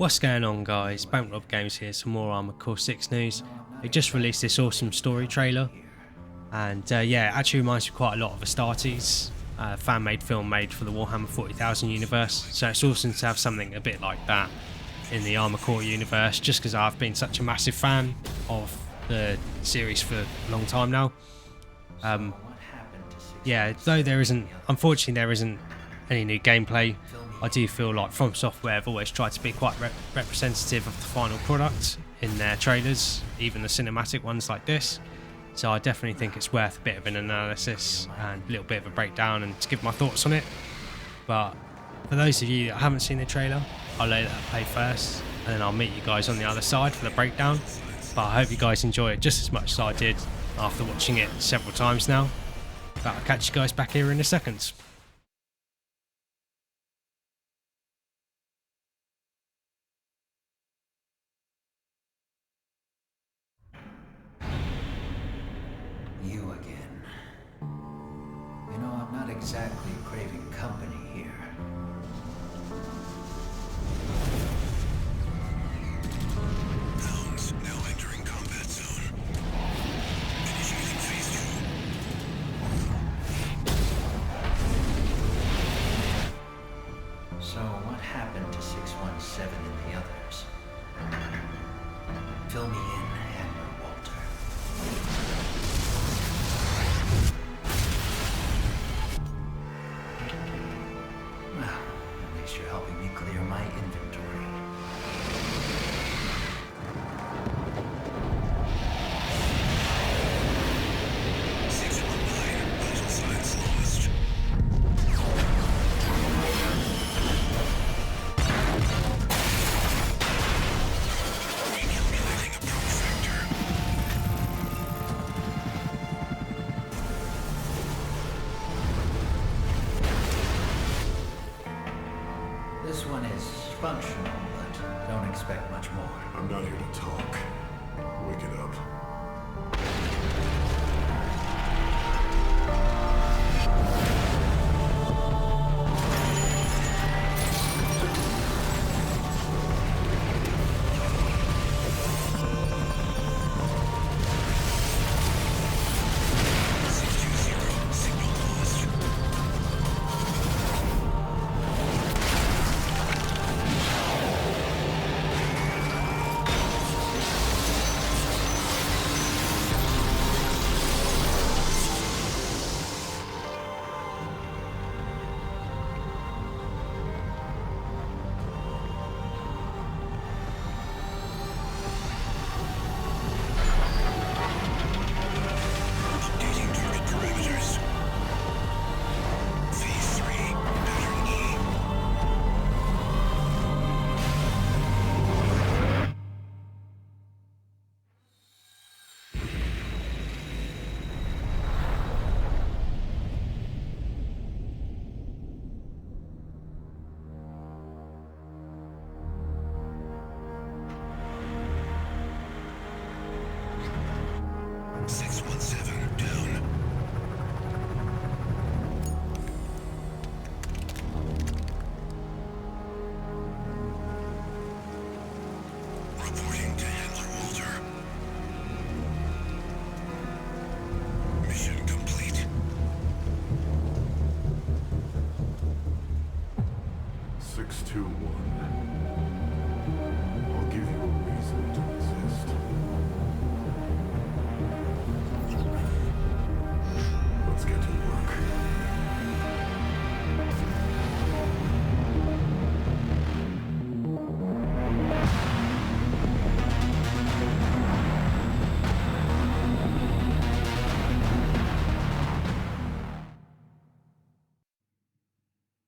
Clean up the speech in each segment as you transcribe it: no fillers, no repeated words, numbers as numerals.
What's going on, guys? Bankrob Games here, some more Armored Core 6 news. They just released this awesome story trailer, and yeah, it actually reminds me quite a lot of Astartes, fan-made film made for the Warhammer 40,000 universe, so it's awesome to have something a bit like that in the Armored Core universe, just because I've been such a massive fan of the series for a long time now. Yeah, though unfortunately there isn't any new gameplay, I do feel like From Software have always tried to be quite representative of the final product in their trailers, even the cinematic ones like this. So I definitely think it's worth a bit of an analysis and a little bit of a breakdown and to give my thoughts on it. But for those of you that haven't seen the trailer, I'll let that play first and then I'll meet you guys on the other side for the breakdown. But I hope you guys enjoy it just as much as I did after watching it several times now. But I'll catch you guys back here in a second. You again. You know, I'm not exactly craving company here. Hounds now entering combat zone. Initiating phase 2. So, what happened to 617 and the others? Fill me in, Admiral Walter. Well, at least you're helping me clear my inventory. Vital signs lost. Recalculating approach vector. This one is functional, but don't expect much more. I'm not here to talk. Wake it up. Signal lost. Updating target parameters. Phase 3, pattern E. Six one seven down. Reporting to Handler Walter. Mission complete. 621. I'll give you a reason to resist. Let's get to work.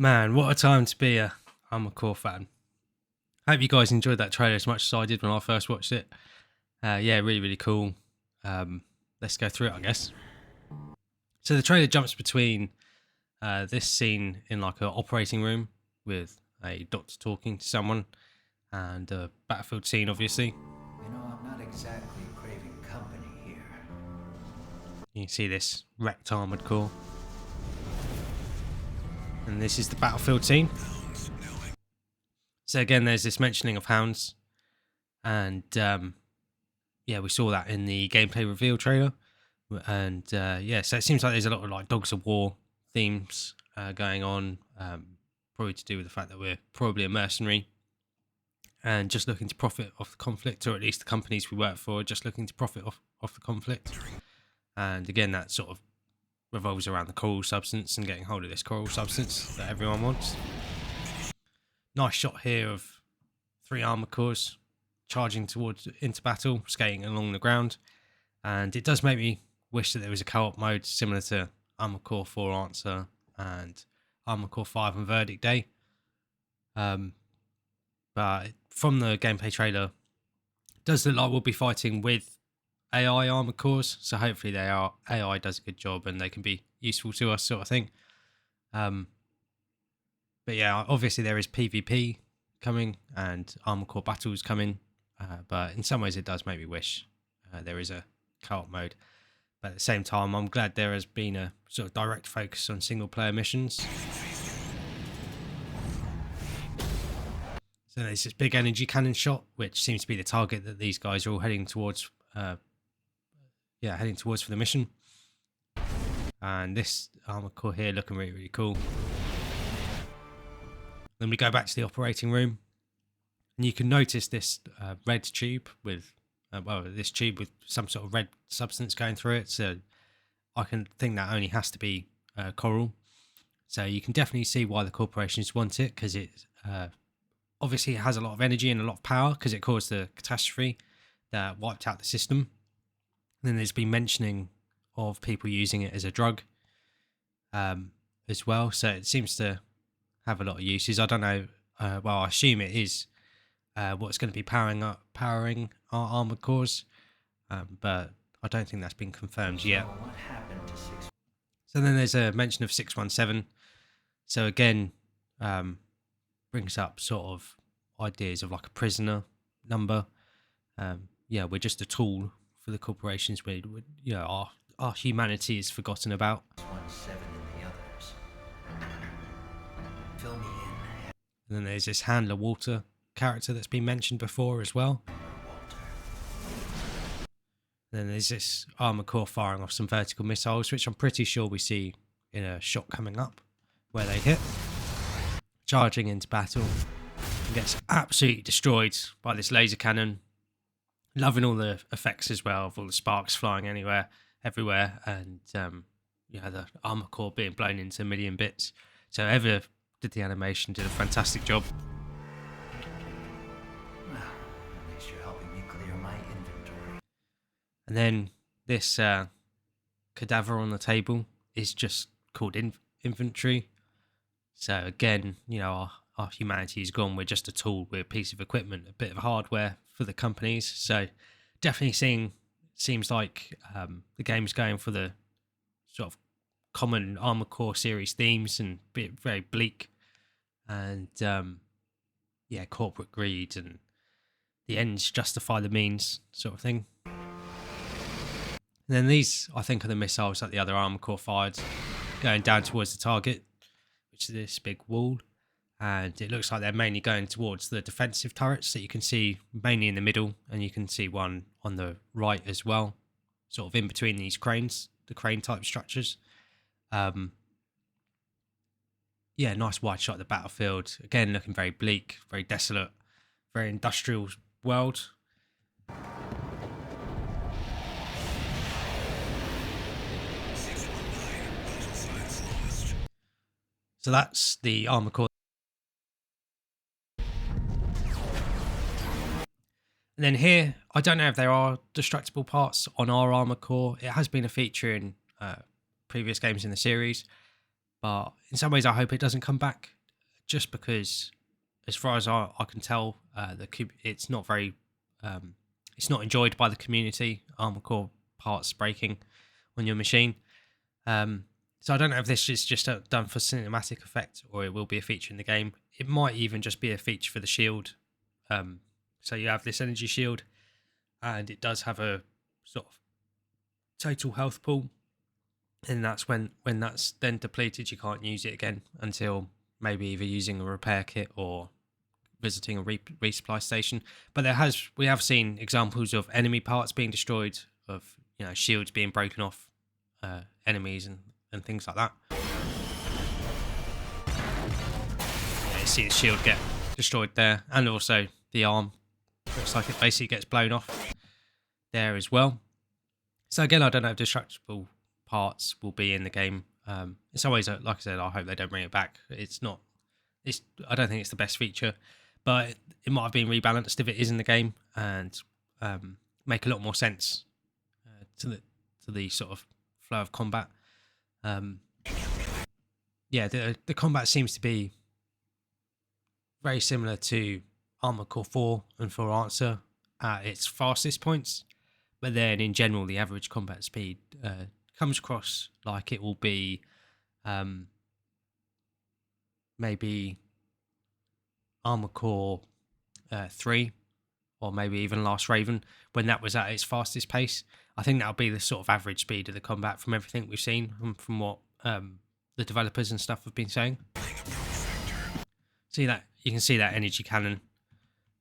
Man, what a time to be a Armored Core fan. Hope you guys enjoyed that trailer as much as I did when I first watched it. Yeah, really cool. Let's go through it, I guess. So the trailer jumps between this scene in like an operating room with a doctor talking to someone and a battlefield scene, obviously. You know, I'm not exactly craving company here. You can see this wrecked Armored Core. And this is the battlefield scene. So again, there's this mentioning of hounds, and yeah, we saw that in the gameplay reveal trailer, and yeah, so it seems like there's a lot of like Dogs of War themes going on, probably to do with the fact that we're probably a mercenary and just looking to profit off the conflict, or at least the companies we work for are just looking to profit off the conflict. And again, that sort of revolves around the coral substance and getting hold of this coral substance that everyone wants. Nice shot here of 3 armor cores charging towards into battle, skating along the ground, and it does make me wish that there was a co-op mode similar to Armor Core 4 Answer and Armor Core 5 on Verdict Day. But from the gameplay trailer, it does look like we'll be fighting with AI armor cores, so hopefully AI does a good job and they can be useful to us, sort of thing. But yeah, obviously there is PvP coming and armor core battles coming, but in some ways it does make me wish there is a co-op mode. But at the same time, I'm glad there has been a sort of direct focus on single player missions. So there's this big energy cannon shot, which seems to be the target that these guys are all heading towards. Heading towards for the mission. And this armor core here looking really, really cool. Then we go back to the operating room, and you can notice this red tube with, this tube with some sort of red substance going through it. So I can think that only has to be coral. So you can definitely see why the corporations want it, because it obviously it has a lot of energy and a lot of power because it caused the catastrophe that wiped out the system. And then there's been mentioning of people using it as a drug as well. So it seems to have a lot of uses. I don't know. I assume it is what's going to be powering our armored cores, but I don't think that's been confirmed yet. What happened to 6? So then there's a mention of 617. So again, brings up sort of ideas of like a prisoner number. We're just a tool for the corporations. Our humanity is forgotten about. 17 in the others. Fill me in, And then there's this handler Walter character that's been mentioned before as well. Walter. And then there's this armor core firing off some vertical missiles, which I'm pretty sure we see in a shot coming up where they hit. Charging into battle and gets absolutely destroyed by this laser cannon. Loving all the effects as well, of all the sparks flying everywhere, and the armor core being blown into a million bits. So whoever did the animation did a fantastic job. Well, at least you're helping me clear my inventory. And then this cadaver on the table is just called inventory. So again, our humanity is gone. We're just a tool. We're a piece of equipment, a bit of hardware for the companies. So definitely seems like the game's going for the sort of common Armor Core series themes and very bleak. And corporate greed and the ends justify the means sort of thing. And then these, I think, are the missiles that the other Armor Core fired going down towards the target, which is this big wall. And it looks like they're mainly going towards the defensive turrets that you can see mainly in the middle, and you can see one on the right as well, sort of in between these cranes, the crane type structures. Nice wide shot of the battlefield. Again, looking very bleak, very desolate, very industrial world. So that's the armor core. And then here, I don't know if there are destructible parts on our armor core. It has been a feature in previous games in the series, but in some ways I hope it doesn't come back, just because as far as I can tell, it's not very it's not enjoyed by the community, armor core parts breaking on your machine. So I don't know if this is just done for cinematic effect or it will be a feature in the game. It might even just be a feature for the shield. So you have this energy shield, and it does have a sort of total health pool, and that's when that's then depleted, you can't use it again until maybe either using a repair kit or visiting a resupply station. But we have seen examples of enemy parts being destroyed, of shields being broken off enemies and things like that. Yeah, you see the shield get destroyed there, and also the arm looks like it basically gets blown off there as well. So again, I don't know if destructible parts will be in the game. It's always, like I said, I hope they don't bring it back. I don't think it's the best feature, but it might have been rebalanced if it is in the game, and make a lot more sense to the sort of flow of combat. Yeah, the combat seems to be very similar to Armored Core 4 and 4 Answer at its fastest points, but then in general the average combat speed comes across like it will be maybe Armored Core 3, or maybe even Last Raven, when that was at its fastest pace. I think that'll be the sort of average speed of the combat from everything we've seen, and from what the developers and stuff have been saying. See that? You can see that energy cannon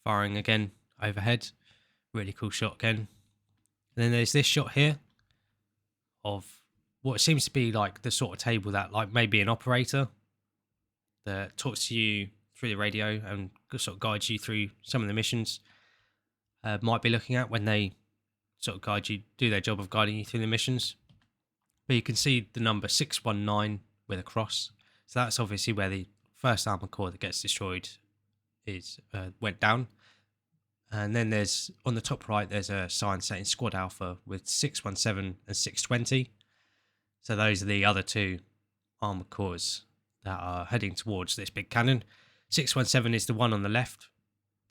firing again overhead. Really cool shot again. And then there's this shot here of what seems to be like the sort of table that like maybe an operator that talks to you through the radio and sort of guides you through some of the missions might be looking at when they sort of do their job of guiding you through the missions. But you can see the number 619 with a cross. So that's obviously where the first armor core that gets destroyed went down. And then there's, on the top right, there's a sign saying Squad Alpha with 617 and 620. So those are the other two armor cores that are heading towards this big cannon. 617 is the one on the left.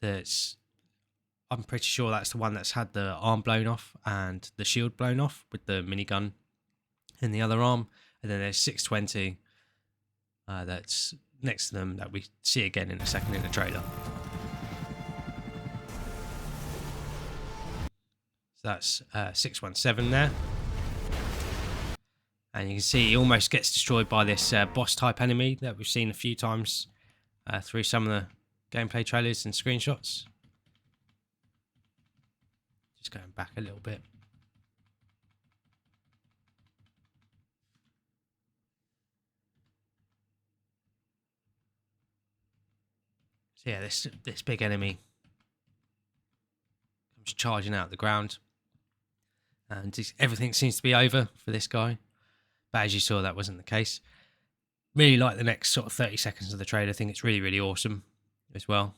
I'm pretty sure that's the one that's had the arm blown off and the shield blown off with the minigun in the other arm. And then there's 620 that's next to them that we see again in a second in the trailer. So that's 617 there. And you can see he almost gets destroyed by this boss type enemy that we've seen a few times through some of the gameplay trailers and screenshots. Just going back a little bit. So yeah, this big enemy comes charging out of the ground, and everything seems to be over for this guy. But as you saw, that wasn't the case. Really like the next sort of 30 seconds of the trailer. I think it's really, really awesome as well.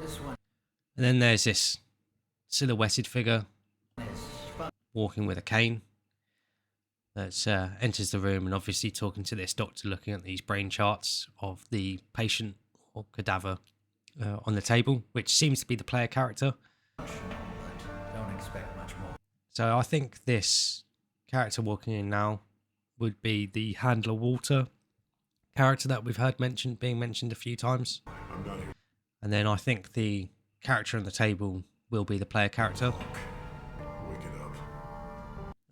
This one And then there's this silhouetted figure is fun. walking with a cane that enters the room and obviously talking to this doctor, looking at these brain charts of the patient or cadaver on the table, which seems to be the player character. But don't expect much more. So I think this character walking in now would be the Handler Walter character that we've heard being mentioned a few times. I'm not here. And then I think the character on the table will be the player character. Wake it up.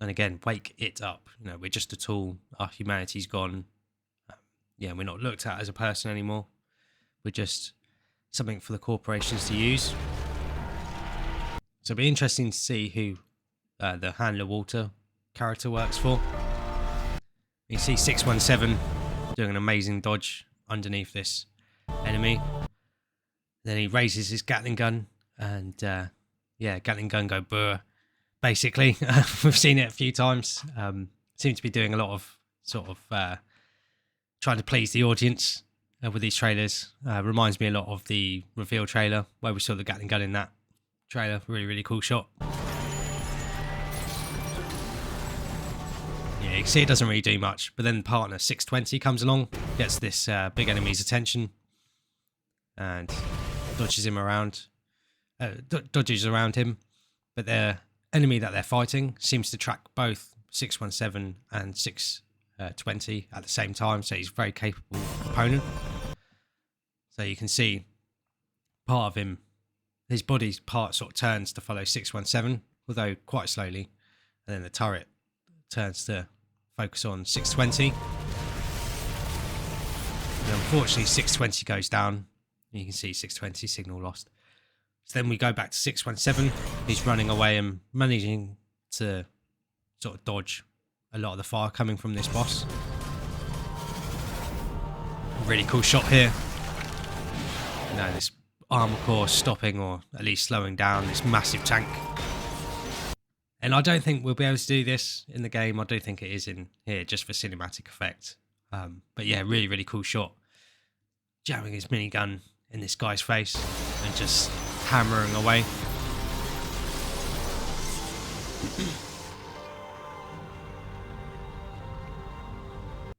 And again, wake it up. We're just a tool. Our humanity's gone. We're not looked at as a person anymore. We're just something for the corporations to use. So it'll be interesting to see who the Handler Walter character works for. You see 617 doing an amazing dodge underneath this enemy. Then he raises his Gatling gun, and Gatling gun go burr. Basically, we've seen it a few times. Seem to be doing a lot of sort of trying to please the audience with these trailers. Reminds me a lot of the reveal trailer where we saw the Gatling gun in that trailer. Really, really cool shot. Yeah, you can see it doesn't really do much, but then the partner 620 comes along, gets this big enemy's attention, and dodges around him. But the enemy that they're fighting seems to track both 617 and 620 at the same time, so he's a very capable opponent. So you can see part of him, his body's part sort of turns to follow 617, although quite slowly, and then the turret turns to focus on 620. And Unfortunately, 620 goes down. You can see 620 signal lost. So then we go back to 617. He's running away and managing to sort of dodge a lot of the fire coming from this boss. Really cool shot here. You know, this armor core stopping or at least slowing down this massive tank. And I don't think we'll be able to do this in the game. I do think it is in here just for cinematic effect. But yeah, really, really cool shot. Jamming his minigun in this guy's face and just hammering away.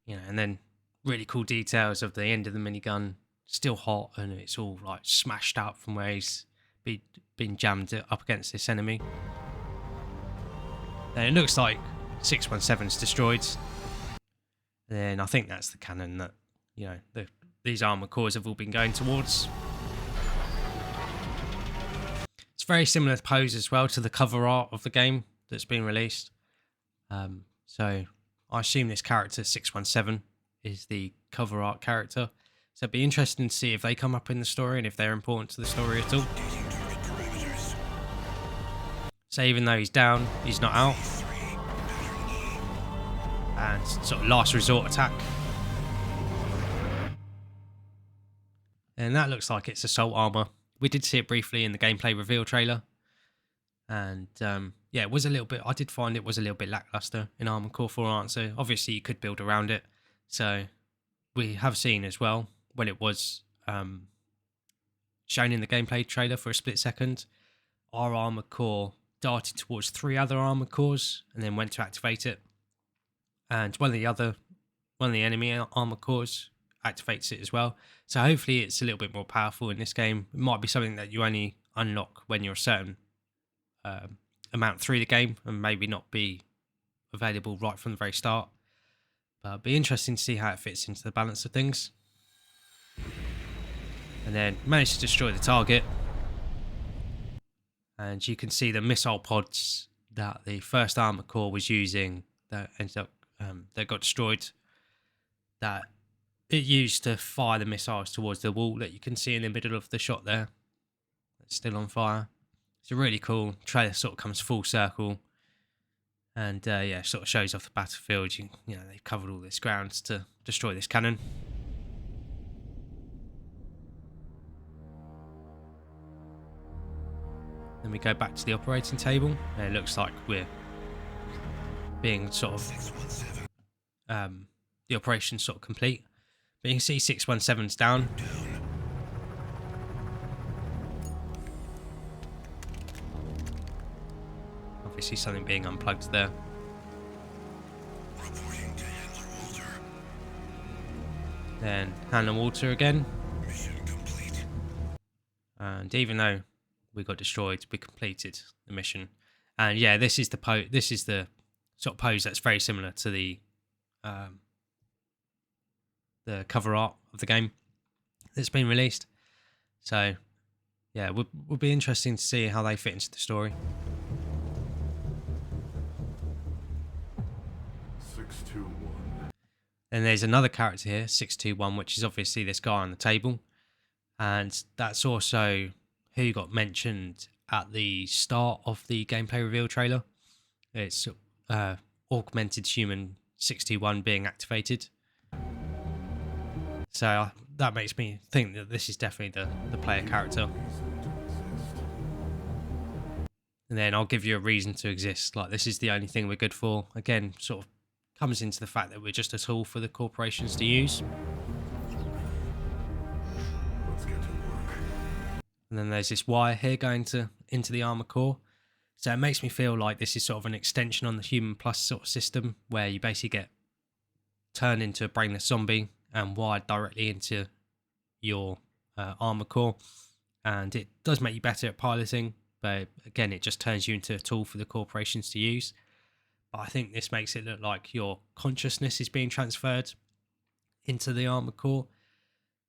You know, and then really cool details of the end of the minigun, still hot, and it's all like smashed out from where he's been jammed up against this enemy. And it looks like 617's destroyed. And then I think that's the cannon that, you know, these armor cores have all been going towards. It's very similar pose as well to the cover art of the game that's been released. So I assume this character 617 is the cover art character. So it'd be interesting to see if they come up in the story and if they're important to the story at all. So even though he's down, he's not out. And sort of last resort attack. And that looks like it's assault armor. We did see it briefly in the gameplay reveal trailer. And yeah, it was a little bit, I did find it was a little bit lackluster in Armored Core 4 Answer. Obviously you could build around it. So we have seen as well, when it was shown in the gameplay trailer for a split second, our Armored Core darted towards 3 other Armored Cores and then went to activate it. And one of the enemy Armored Cores activates it as well. So hopefully it's a little bit more powerful in this game. It might be something that you only unlock when you're a certain amount through the game and maybe not be available right from the very start. But it'll be interesting to see how it fits into the balance of things. And then managed to destroy the target. And you can see the missile pods that the first Armored Core was using that ended up that got destroyed, that it used to fire the missiles towards the wall that you can see in the middle of the shot there. It's still on fire. It's really cool. Trailer sort of comes full circle. And yeah, sort of shows off the battlefield. You know, they've covered all this ground to destroy this cannon. Then we go back to the operating table. And it looks like we're being sort of the operation's sort of complete. But you can see 617's down. Obviously something being unplugged there. Reporting to Handler Walter. Then Handler Walter again. Mission complete. And even though we got destroyed, we completed the mission. And yeah, this is the sort of pose that's very similar to the cover art of the game that's been released. So yeah, would be interesting to see how they fit into the story. 621. Then there's another character here, 621, which is obviously this guy on the table. And that's also who got mentioned at the start of the gameplay reveal trailer. It's augmented human 621 being activated. So that makes me think that this is definitely the player character. And then I'll give you a reason to exist. Like, this is the only thing we're good for. Again, sort of comes into the fact that we're just a tool for the corporations to use. Let's get to work. And then there's this wire here going into the armor core. So it makes me feel like this is sort of an extension on the Human Plus sort of system, where you basically get turned into a brainless zombie and wired directly into your armor core. And it does make you better at piloting, but again, it just turns you into a tool for the corporations to use. But I think this makes it look like your consciousness is being transferred into the armor core.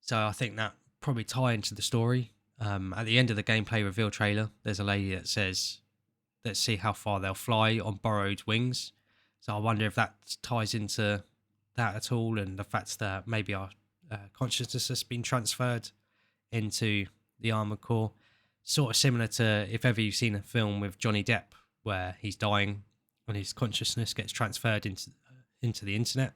So I think that probably tie into the story. At the end of the gameplay reveal trailer, there's a lady that says, let's see how far they'll fly on borrowed wings. So I wonder if that ties into that at all, and the fact that maybe our consciousness has been transferred into the Armored Core. Sort of similar to if ever you've seen a film with Johnny Depp where he's dying and his consciousness gets transferred into the internet.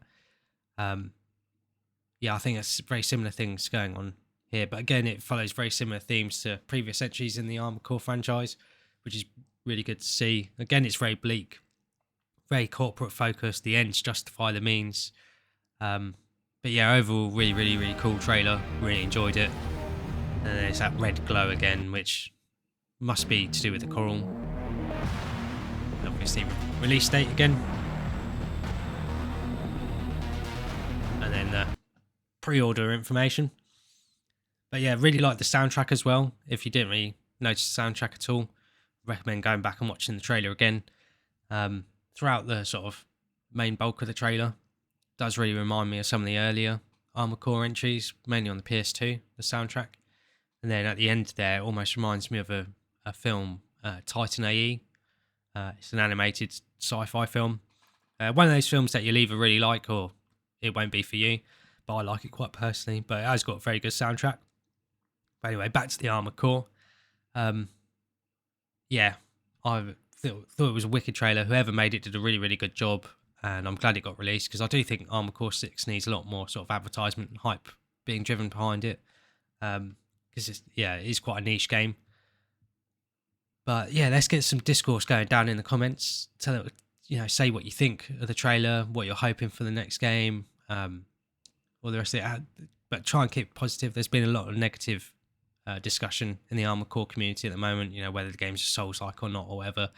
Yeah, I think it's very similar things going on here. But again, it follows very similar themes to previous entries in the Armored Core franchise, which is really good to see. Again, it's very bleak, very corporate focused. The ends justify the means. But yeah, overall, really cool trailer. Really enjoyed it. And there's that red glow again, which must be to do with the coral. Obviously, release date again. And then the pre-order information. But yeah, really like the soundtrack as well. If you didn't really notice the soundtrack at all, recommend going back and watching the trailer again. Throughout the sort of main bulk of the trailer, does really remind me of some of the earlier Armored Core entries, mainly on the PS2, the soundtrack. And then at the end there, it almost reminds me of a film, Titan AE. It's an animated sci-fi film. One of those films that you'll either really like or it won't be for you. But I like it quite personally. But it has got a very good soundtrack. But anyway, back to the Armored Core. Yeah, I thought it was a wicked trailer. Whoever made it did a really good job. And I'm glad it got released because I do think Armored Core 6 needs a lot more sort of advertisement and hype being driven behind it. Because it is quite a niche game. But yeah, let's get some discourse going down in the comments. Say what you think of the trailer, what you're hoping for the next game, all the rest of it. But try and keep it positive. There's been a lot of negative discussion in the Armored Core community at the moment. You know, whether the game's a Souls-like or not, or whatever.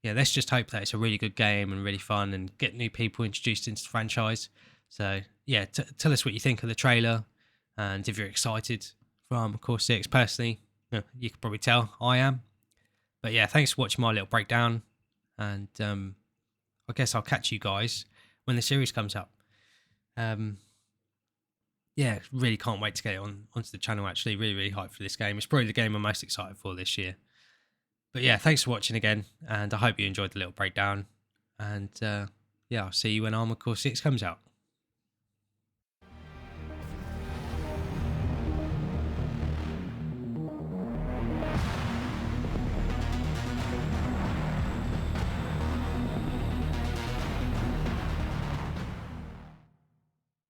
Yeah, let's just hope that it's a really good game and really fun, and get new people introduced into the franchise. So yeah, tell us what you think of the trailer, and if you're excited for Armored Core 6. Personally, you can probably tell I am. But yeah, thanks for watching my little breakdown, and I guess I'll catch you guys when the series comes up. Yeah, really can't wait to get it onto the channel. Actually, really hyped for this game. It's probably the game I'm most excited for this year. But yeah, thanks for watching again, and I hope you enjoyed the little breakdown. And yeah, I'll see you when Armored Core 6 comes out.